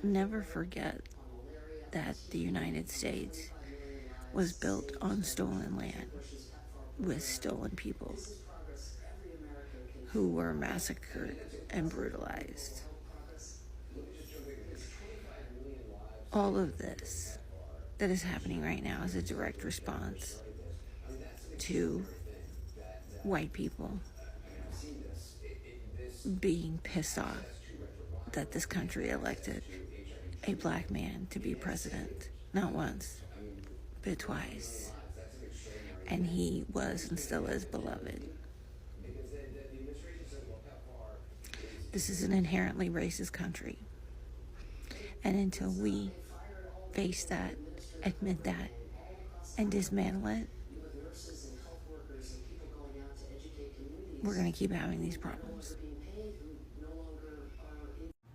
never forget that the United States was built on stolen land with stolen people who were massacred and brutalized. All of this that is happening right now is a direct response to white people being pissed off that this country elected a black man to be president, not once, but twice. And he was and still is beloved. This is an inherently racist country. And until we face that, admit that, and dismantle it, we're going to keep having these problems.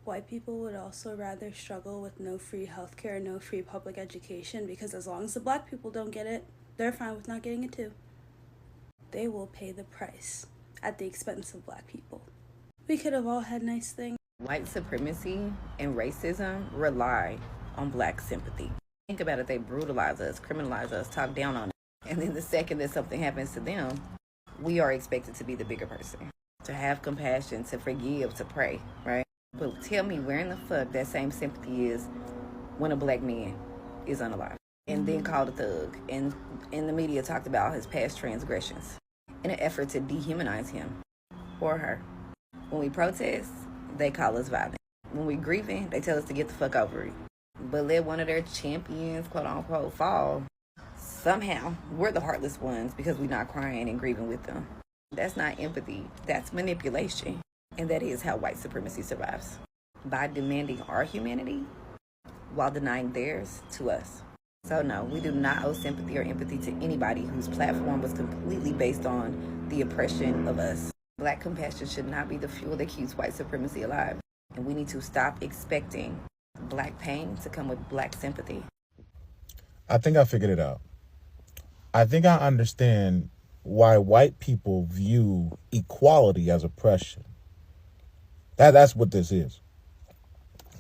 White people would also rather struggle with no free healthcare, no free public education, because as long as the black people don't get it, they're fine with not getting it too. They will pay the price at the expense of black people. We could have all had nice things. White supremacy and racism rely on black sympathy. Think about it, they brutalize us, criminalize us, talk down on us. And then the second that something happens to them, we are expected to be the bigger person, to have compassion, to forgive, to pray, right? But tell me where in the fuck that same sympathy is when a black man is unalive and then called a thug, and in the media talked about his past transgressions in an effort to dehumanize him or her. When we protest, they call us violent. When we grieving, they tell us to get the fuck over it. But let one of their champions, quote unquote, fall, somehow we're the heartless ones because we're not crying and grieving with them. That's not empathy. That's manipulation. And that is how white supremacy survives. By demanding our humanity while denying theirs to us. So no, we do not owe sympathy or empathy to anybody whose platform was completely based on the oppression of us. Black compassion should not be the fuel that keeps white supremacy alive. And we need to stop expecting black pain to come with black sympathy. I think I figured it out. I think I understand why white people view equality as oppression. That's what this is.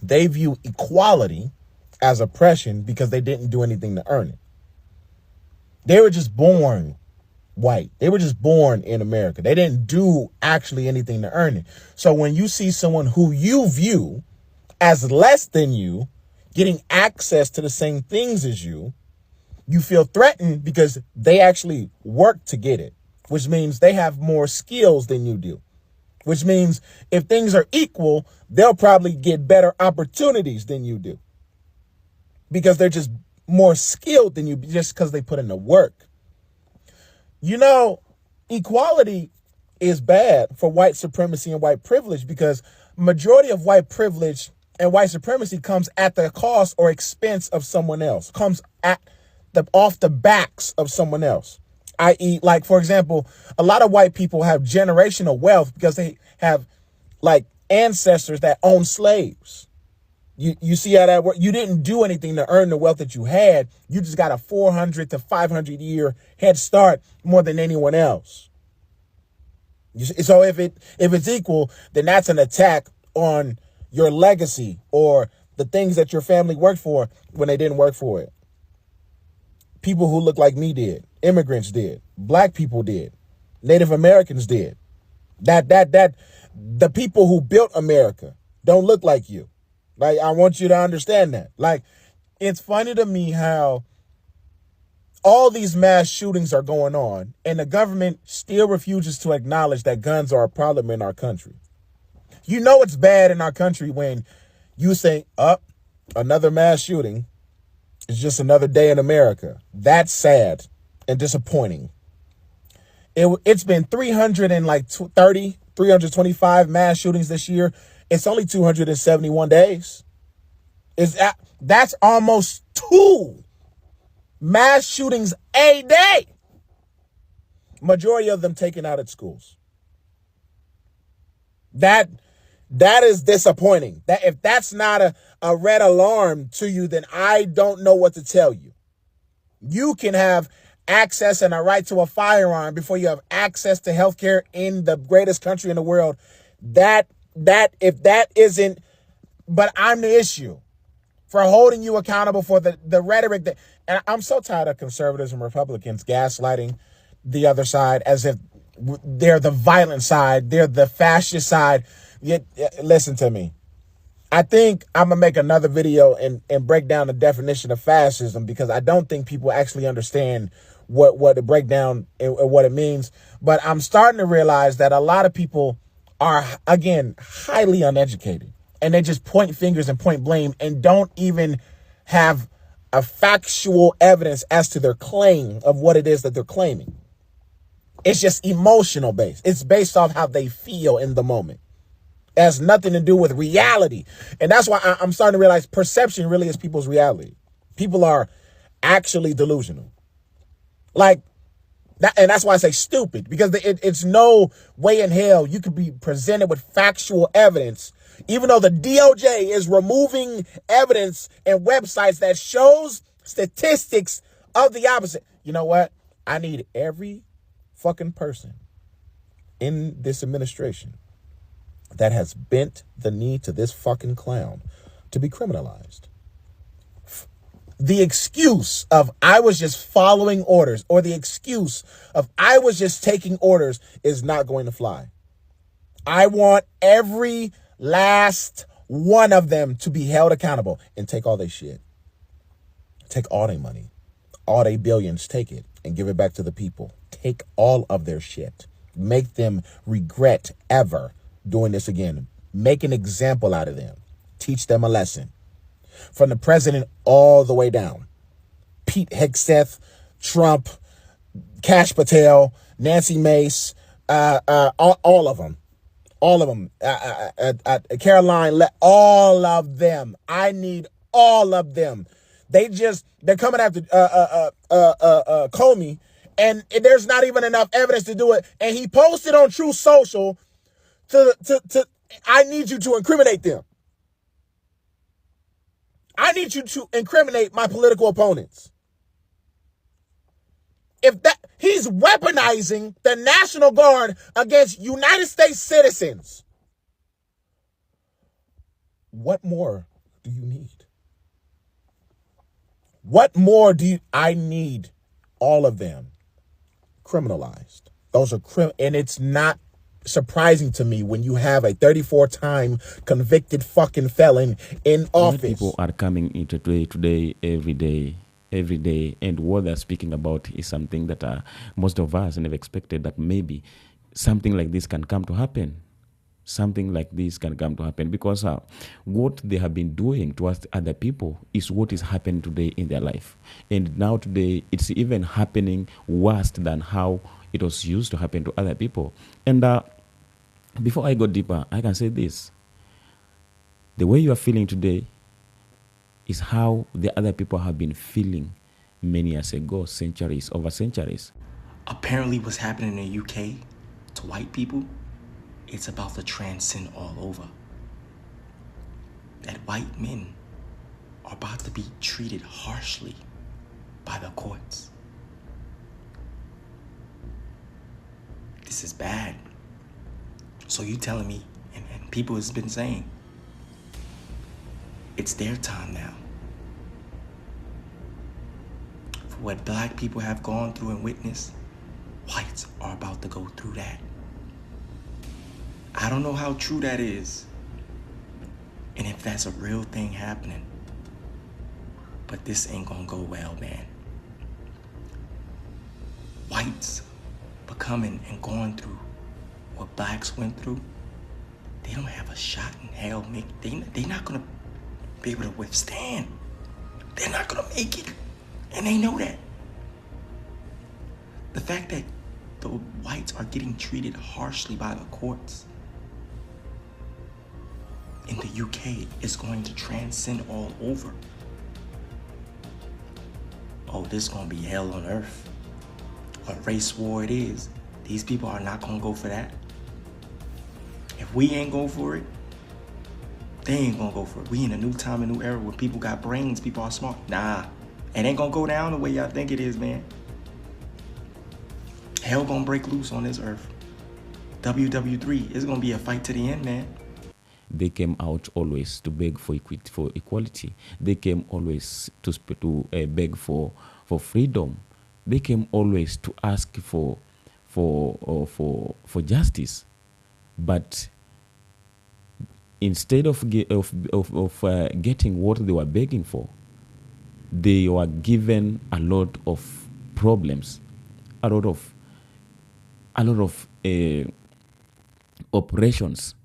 They view equality as oppression because they didn't do anything to earn it. They were just born white. They were just born in America. They didn't do actually anything to earn it. So when you see someone who you view as less than you getting access to the same things as you, you feel threatened because they actually work to get it, which means they have more skills than you do. Which means if things are equal, they'll probably get better opportunities than you do. Because they're just more skilled than you, just because they put in the work. You know, equality is bad for white supremacy and white privilege because majority of white privilege and white supremacy comes at the cost or expense of someone else, comes off the backs of someone else. I.e., like, for example, a lot of white people have generational wealth because they have, like, ancestors that own slaves. You see how that works? You didn't do anything to earn the wealth that you had. You just got a 400 to 500 year head start more than anyone else. So if it's equal, then that's an attack on your legacy or the things that your family worked for when they didn't work for it. People who look like me did. Immigrants did. Black people did. Native Americans did. The people who built America don't look like you. Like, I want you to understand that. Like, it's funny to me how all these mass shootings are going on and the government still refuses to acknowledge that guns are a problem in our country. You know it's bad in our country when you say, another mass shooting. It's just another day in America. That's sad and disappointing. It's been 325 mass shootings this year. It's only 271 days. That's almost 2 mass shootings a day. Majority of them taken out at schools. That is disappointing. That if that's not a red alarm to you, then I don't know what to tell you. You can have access and a right to a firearm before you have access to healthcare in the greatest country in the world. If that isn't, but I'm the issue. for holding you accountable for the rhetoric that, and I'm so tired of conservatives and Republicans gaslighting the other side as if they're the violent side, they're the fascist side. Yet, listen to me. I think I'm going to make another video and break down the definition of fascism, because I don't think people actually understand what the breakdown and what it means. But I'm starting to realize that a lot of people are, again, highly uneducated, and they just point fingers and point blame and don't even have a factual evidence as to their claim of what it is that they're claiming. It's just emotional based. It's based off how they feel in the moment. It has nothing to do with reality. And that's why I'm starting to realize perception really is people's reality. People are actually delusional. Like that, and that's why I say stupid, because it's no way in hell you could be presented with factual evidence, even though the DOJ is removing evidence and websites that shows statistics of the opposite. You know what? I need every fucking person in this administration that has bent the knee to this fucking clown to be criminalized. The excuse of I was just following orders, or the excuse of I was just taking orders, is not going to fly. I want every last one of them to be held accountable and take all their shit. Take all their money, all their billions, take it and give it back to the people. Take all of their shit. Make them regret ever doing this again. Make an example out of them. Teach them a lesson. From the president all the way down. Pete Hegseth, Trump, Kash Patel, Nancy Mace, all of them. All of them. Caroline, all of them. I need all of them. They're coming after Comey, and there's not even enough evidence to do it. And he posted on True Social to I need you to incriminate them. I need you to incriminate my political opponents. If that, he's weaponizing the National Guard against United States citizens. What more do you need? What more I need all of them criminalized. Those are and it's not surprising to me when you have a 34-time convicted fucking felon in office. People are coming into today, every day, and what they're speaking about is something that most of us never expected, that maybe something like this can come to happen. Something like this can come to happen, because what they have been doing towards other people is what is happening today in their life. And now today, it's even happening worse than how it was used to happen to other people. And before I go deeper, I can say this. The way you are feeling today is how the other people have been feeling many years ago, centuries over centuries. Apparently what's happening in the UK to white people, it's about to transcend all over. That white men are about to be treated harshly by the courts. This is bad. So you telling me, and people has been saying, it's their time now. For what black people have gone through and witnessed, whites are about to go through that. I don't know how true that is, and if that's a real thing happening, but this ain't gonna go well, man. Whites becoming and going through what blacks went through, they don't have a shot in hell. They're not gonna be able to withstand. They're not gonna make it, and they know that. The fact that the whites are getting treated harshly by the courts in the UK is going to transcend all over. Oh, this is gonna be hell on earth. What race war it is. These people are not gonna go for that. If we ain't go for it, they ain't gonna go for it. We in a new time, a new era where people got brains, people are smart. Nah, it ain't gonna go down the way y'all think it is, man. Hell gonna break loose on this earth. WW3 is gonna be a fight to the end, man. they came out always to beg for equality. They came always to beg for freedom. They came always to ask for justice. But instead of getting what they were begging for, they were given a lot of problems, a lot of operations,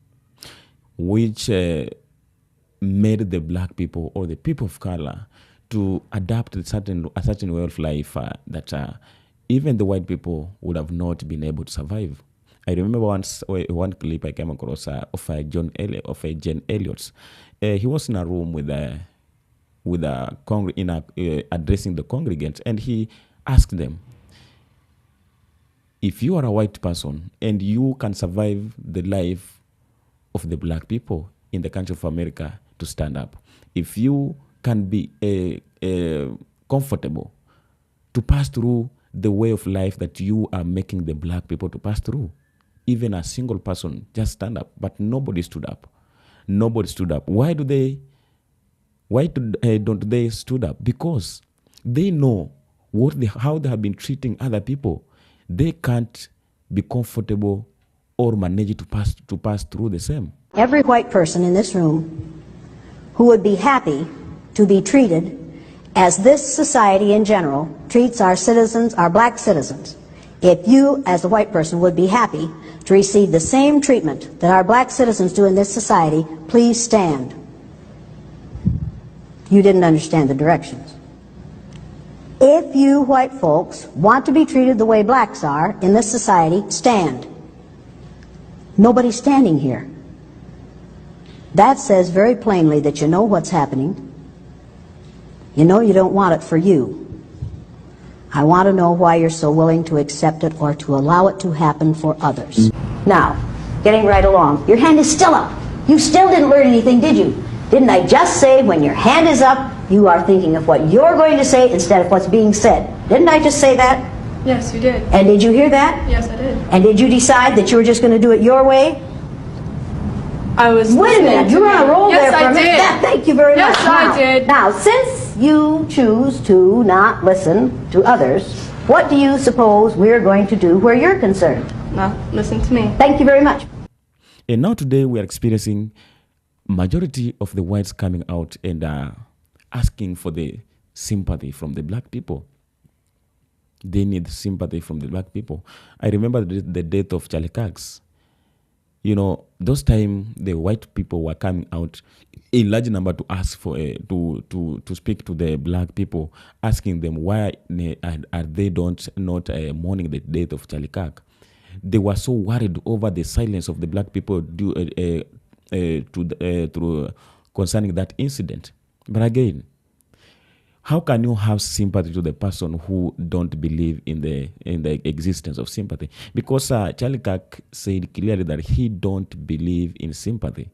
which made the black people or the people of color to adapt a certain way of life that even the white people would have not been able to survive. I remember once one clip I came across of Jane Elliott. He was in a room with addressing the congregants, and he asked them, if you are a white person and you can survive the life of the black people in the country of America, to stand up, if you can be comfortable to pass through the way of life that you are making the black people to pass through, even a single person just stand up. But nobody stood up. Nobody stood up. Why don't they stood up? Because they know how they have been treating other people. They can't be comfortable or manage to pass through the same. Every white person in this room who would be happy to be treated as this society in general treats our citizens, our black citizens, if you as a white person would be happy to receive the same treatment that our black citizens do in this society, please stand. You didn't understand the directions. If you white folks want to be treated the way blacks are in this society, stand. Nobody's standing here. That says very plainly that you know what's happening. You know you don't want it for you. I want to know why you're so willing to accept it or to allow it to happen for others. Now, getting right along, your hand is still up. You still didn't learn anything, did you? Didn't I just say when your hand is up, you are thinking of what you're going to say instead of what's being said? Didn't I just say that? Yes, you did. And did you hear that? Yes, I did. And did you decide that you were just going to do it your way? I was. Wait a minute, you were on a roll yes, there for a minute. Did. Thank you very yes, much. Yes, I did. Now, since you choose to not listen to others, what do you suppose we're going to do where you're concerned? Well, listen to me. Thank you very much. And now today we are experiencing majority of the whites coming out and asking for the sympathy from the black people. They need sympathy from the black people. I remember the death of Charlie Cox. You know, those time the white people were coming out in large number to ask for to speak to the black people, asking them why are they not mourning the death of Charlie Cox. They were so worried over the silence of the black people concerning that incident. But again, how can you have sympathy to the person who don't believe in the existence of sympathy? Because Charlie Cox said clearly that he don't believe in sympathy.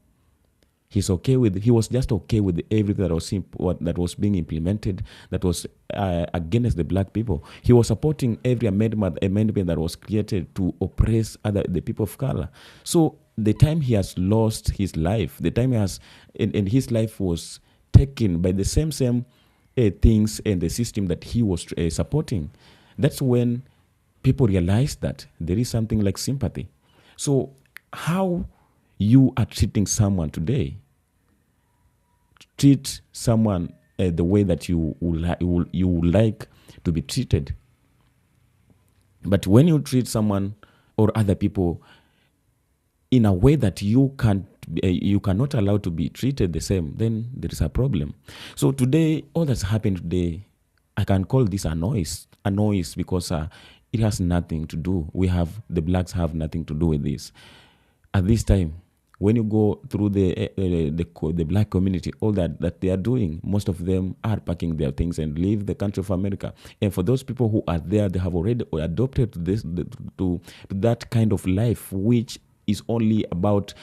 He was just okay with everything that was being implemented that was against the black people. He was supporting every amendment that was created to oppress the people of color. So the time he has lost his life, the time he has, and his life was taken by the same things and the system that he was supporting, that's when people realized that there is something like sympathy. So how you are treating someone today, treat someone the way that you would like to be treated. But when you treat someone or other people in a way that you cannot allow to be treated the same, then there is a problem. So today, all that's happened today, I can call this a noise because it has nothing to do. The blacks have nothing to do with this. At this time, when you go through the black community, all that they are doing, most of them are packing their things and leave the country of America. And for those people who are there, they have already adopted to that kind of life, which is all about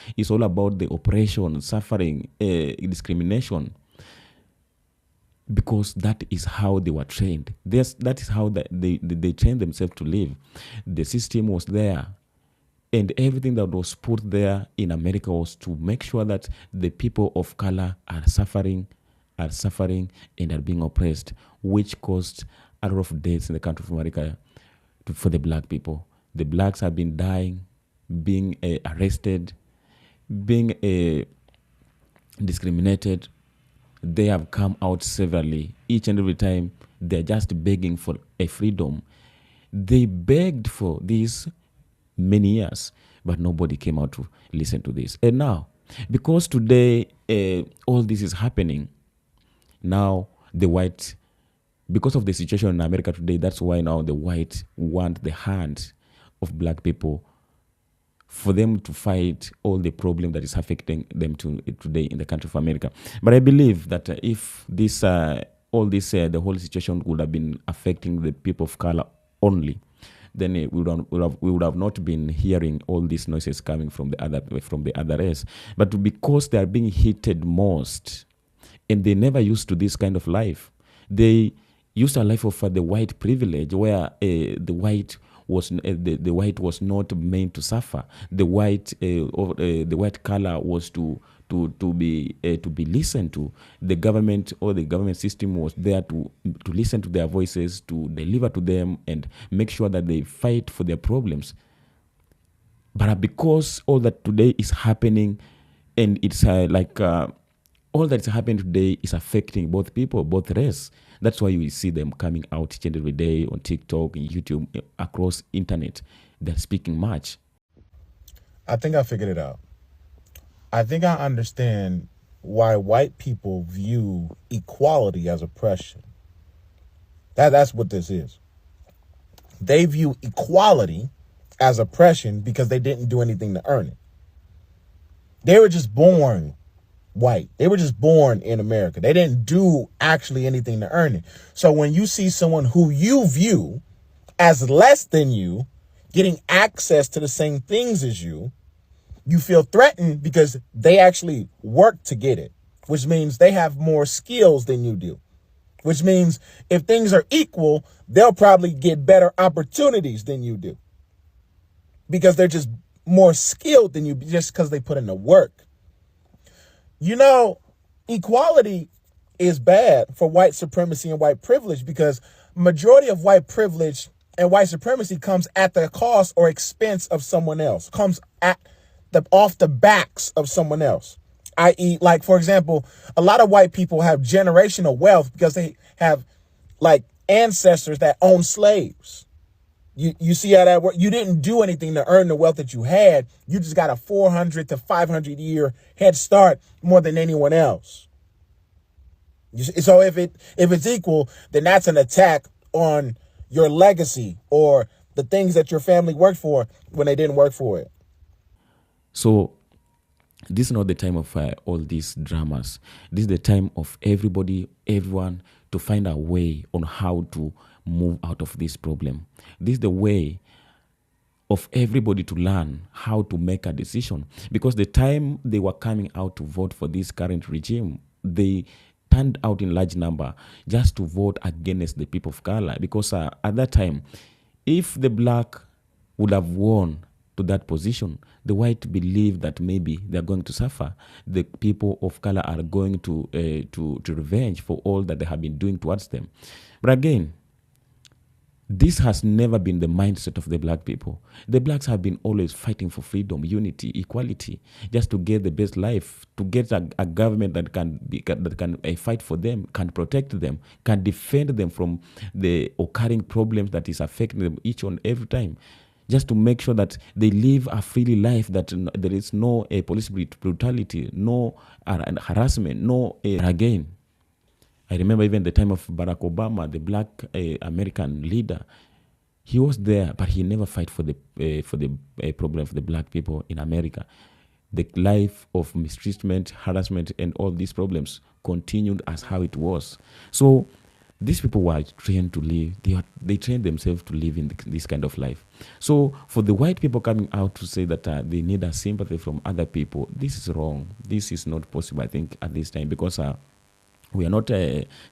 the oppression, suffering, discrimination, because that is how they were trained. That is how they trained themselves to live. The system was there And everything that was put there in America was to make sure that the people of color are suffering, and are being oppressed, which caused a lot of deaths in the country of America for the black people. The blacks have been dying, being arrested, being discriminated. They have come out severally. Each and every time, they're just begging for a freedom. They begged for this many years, but nobody came out to listen to this. And now, because today all this is happening, now the white, because of the situation in America today, that's why now the white want the hand of black people for them to fight all the problem that is affecting them today in the country of America. But I believe that if this, all this, the whole situation would have been affecting the people of color only, then we would have not been hearing all these noises coming from the other race. But because they are being hated most, and they never used to this kind of life, they used a life of the white privilege, where the white was not meant to suffer. The white color was to be listened to. The government or the government system was there to listen to their voices, to deliver to them, and make sure that they fight for their problems. But because all that today is happening, and it's all that's happening today is affecting both people, both race. That's why you see them coming out each and every day on TikTok, YouTube, across internet. They're speaking much. I think I figured it out. I think I understand why white people view equality as oppression. That's what this is. They view equality as oppression because they didn't do anything to earn it. They were just born white. They were just born in America. They didn't do actually anything to earn it. So when you see someone who you view as less than you getting access to the same things as you, you feel threatened because they actually work to get it, which means they have more skills than you do, which means if things are equal, they'll probably get better opportunities than you do because they're just more skilled than you just because they put in the work. You know, equality is bad for white supremacy and white privilege because majority of white privilege and white supremacy comes at the cost or expense of someone else, comes off the backs of someone else. I.e., like, for example, a lot of white people have generational wealth because they have like ancestors that own slaves. You see how that works? You didn't do anything to earn the wealth that you had. You just got a 400 to 500 year head start more than anyone else. So if it's equal, then that's an attack on your legacy or the things that your family worked for when they didn't work for it. So this is not the time of all these dramas. This is the time of everyone to find a way on how to move out of this problem. This is the way of everybody to learn how to make a decision. Because the time they were coming out to vote for this current regime, they turned out in large number just to vote against the people of color. Because at that time, if the black would have won to that position, the white believe that maybe they're going to suffer. The people of color are going to revenge for all that they have been doing towards them. But again, this has never been the mindset of the black people. The blacks have been always fighting for freedom, unity, equality, just to get the best life, to get a government that can fight for them, can protect them, can defend them from the occurring problems that is affecting them each and every time, just to make sure that they live a free life, that there is no police brutality, no harassment, no again. I remember even the time of Barack Obama, the black American leader, he was there, but he never fight for the problem of the black people in America. The life of mistreatment, harassment, and all these problems continued as how it was. So these people were trained to live. They trained themselves to live in this kind of life. So for the white people coming out to say that they need a sympathy from other people, this is wrong. This is not possible, I think, at this time, because we are not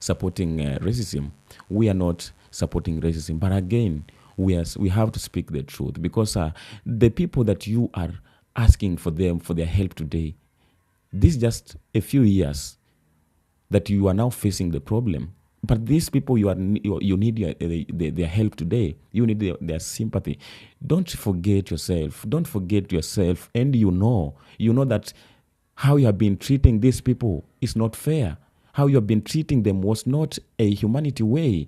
supporting racism. We are not supporting racism. But again, we have to speak the truth, because the people that you are asking for their help today, this is just a few years that you are now facing the problem. But these people you need their help today. You need their sympathy. Don't forget yourself. Don't forget yourself. And you know that how you have been treating these people is not fair. How you have been treating them was not a humanity way.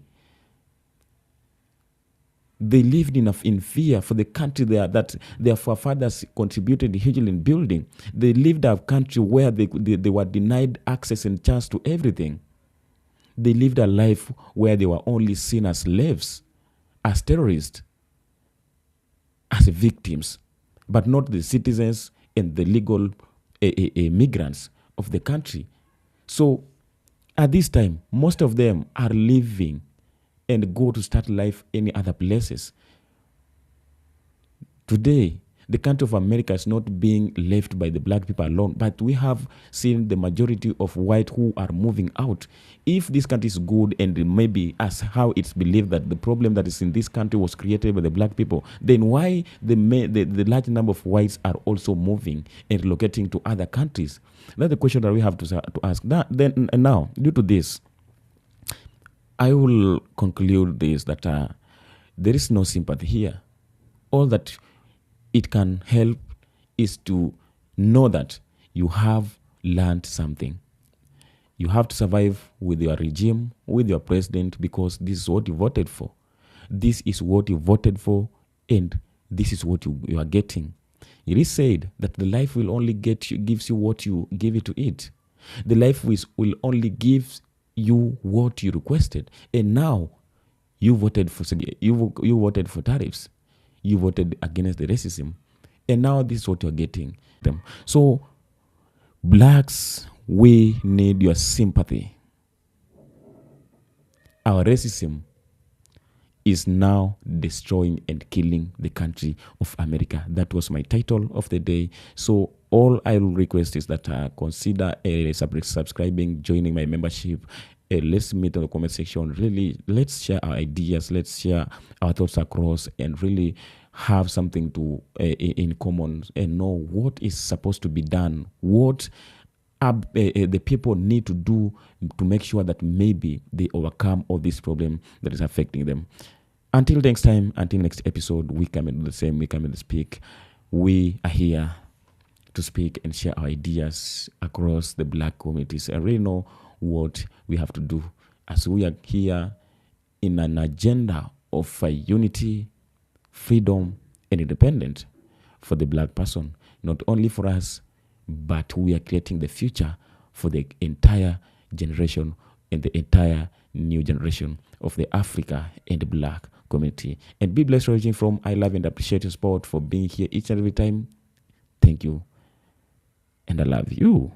They lived in fear for the country that their forefathers contributed hugely in building. They lived a country where they were denied access and chance to everything. They lived a life where they were only seen as slaves, as terrorists, as victims, but not the citizens and the legal migrants of the country. So at this time, most of them are living and go to start life any other places. Today, the country of America is not being left by the black people alone, but we have seen the majority of white who are moving out. If this country is good, and maybe as how it's believed that the problem that is in this country was created by the black people, then why the large number of whites are also moving and relocating to other countries? That's the question that we have to ask. Now, due to this, I will conclude this, that there is no sympathy here. All that it can help is to know that you have learned something. You have to survive with your regime, with your president, because this is what you voted for. This is what you voted for, and this is what you are getting. It is said that the life will only gives you what you give it to eat. The life will only give you what you requested. And now you voted for tariffs. You voted against the racism. And now this is what you're getting. So, blacks, we need your sympathy. Our racism is now destroying and killing the country of America. That was my title of the day. So all I will request is that consider subscribing, joining my membership. Let's meet in the comment section. Really, let's share our ideas. Let's share our thoughts across, and really have something to in common, and know what is supposed to be done. What the people need to do to make sure that maybe they overcome all this problem that is affecting them. Until next time, until next episode, we come and do the same. We come and speak. We are here to speak and share our ideas across the black communities. I really know what we have to do, as we are here in an agenda of unity, freedom, and independence for the black person. Not only for us, but we are creating the future for the entire generation and the entire new generation of the Africa and the black community. And be blessed, origin from I love and appreciate your support for being here each and every time. Thank you, and I love you.